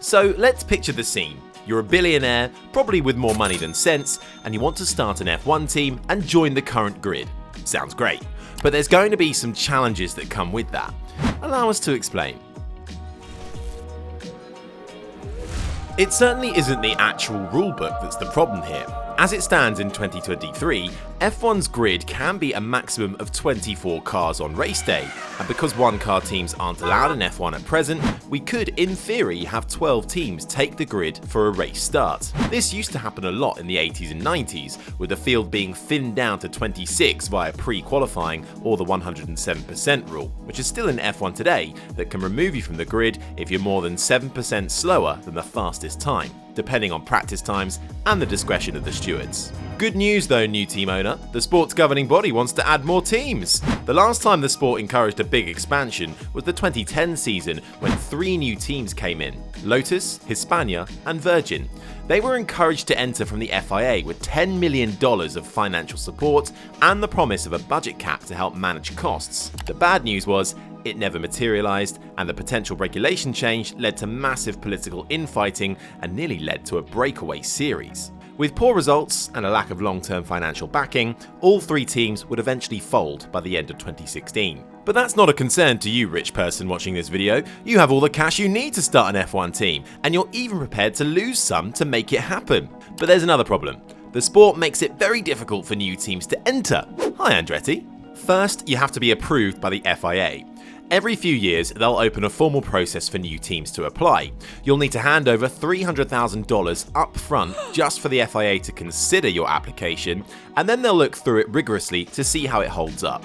So let's picture the scene. You're a billionaire, probably with more money than sense, and you want to start an F1 team and join the current grid. Sounds great, but there's going to be some challenges that come with that. Allow us to explain. It certainly isn't the actual rulebook that's the problem here. As it stands in 2023, F1's grid can be a maximum of 24 cars on race day, and because one-car teams aren't allowed in F1 at present, we could, in theory, have 12 teams take the grid for a race start. This used to happen a lot in the 80s and 90s, with the field being thinned down to 26 via pre-qualifying or the 107% rule, which is still in F1 today that can remove you from the grid if you're more than 7% slower than the fastest time, depending on practice times and the discretion of the stewards. Good news though, new team owner, the sport's governing body wants to add more teams. The last time the sport encouraged a big expansion was the 2010 season when 3 new teams came in: Lotus, Hispania and Virgin. They were encouraged to enter from the FIA with $10 million of financial support and the promise of a budget cap to help manage costs. The bad news was it never materialised, and the potential regulation change led to massive political infighting and nearly led to a breakaway series. With poor results and a lack of long-term financial backing, all 3 teams would eventually fold by the end of 2016. But that's not a concern to you, rich person watching this video. You have all the cash you need to start an F1 team, and you're even prepared to lose some to make it happen. But there's another problem. The sport makes it very difficult for new teams to enter. Hi Andretti. First, you have to be approved by the FIA. Every few years, they'll open a formal process for new teams to apply. You'll need to hand over $300,000 up front just for the FIA to consider your application, and then they'll look through it rigorously to see how it holds up.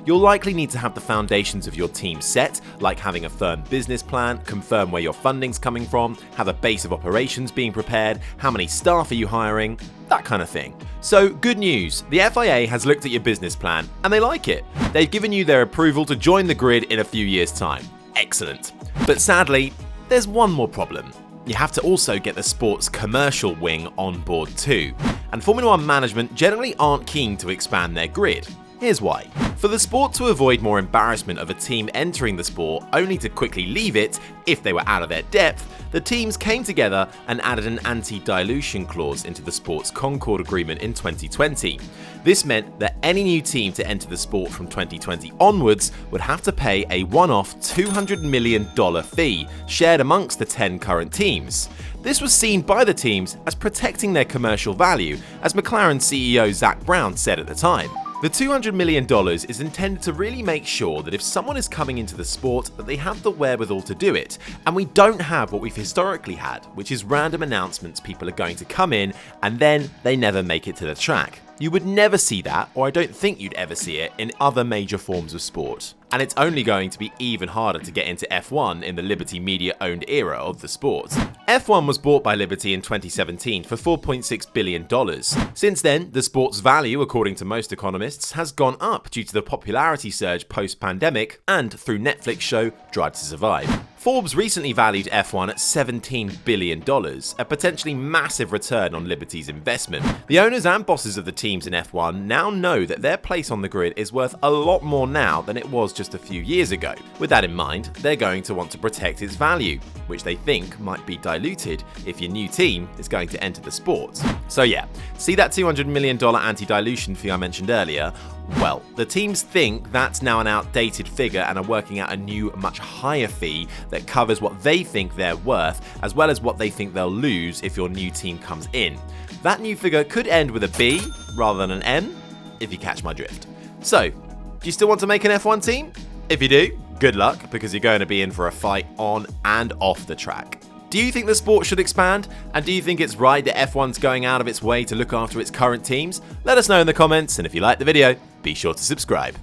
You'll likely need to have the foundations of your team set, like having a firm business plan, confirm where your funding's coming from, have a base of operations being prepared, how many staff are you hiring, that kind of thing. So good news, the FIA has looked at your business plan and they like it. They've given you their approval to join the grid in a few years' time. Excellent. But sadly, there's one more problem. You have to also get the sport's commercial wing on board too. And Formula One management generally aren't keen to expand their grid. Here's why. For the sport to avoid more embarrassment of a team entering the sport only to quickly leave it if they were out of their depth, the teams came together and added an Antidilution Clause into the sport's Concord Agreement in 2020. This meant that any new team to enter the sport from 2020 onwards would have to pay a one-off $200 million fee shared amongst the 10 current teams. This was seen by the teams as protecting their commercial value, as McLaren CEO Zak Brown said at the time. The $200 million is intended to really make sure that if someone is coming into the sport, that they have the wherewithal to do it, and we don't have what we've historically had, which is random announcements people are going to come in and then they never make it to the track. You would never see that, or I don't think you'd ever see it, in other major forms of sport. And it's only going to be even harder to get into F1 in the Liberty Media-owned era of the sport. F1 was bought by Liberty in 2017 for $4.6 billion. Since then, the sport's value, according to most economists, has gone up due to the popularity surge post-pandemic and through Netflix show Drive to Survive. Forbes recently valued F1 at $17 billion, a potentially massive return on Liberty's investment. The owners and bosses of the teams in F1 now know that their place on the grid is worth a lot more now than it was just a few years ago. With that in mind, they're going to want to protect its value, which they think might be diluted if your new team is going to enter the sport. So yeah, see that $200 million anti-dilution fee I mentioned earlier? Well, the teams think that's now an outdated figure and are working out a new, much higher fee that covers what they think they're worth, as well as what they think they'll lose if your new team comes in. That new figure could end with a B rather than an M, if you catch my drift. So, do you still want to make an F1 team? If you do, good luck, because you're going to be in for a fight on and off the track. Do you think the sport should expand? And do you think it's right that F1's going out of its way to look after its current teams? Let us know in the comments, and if you liked the video, be sure to subscribe.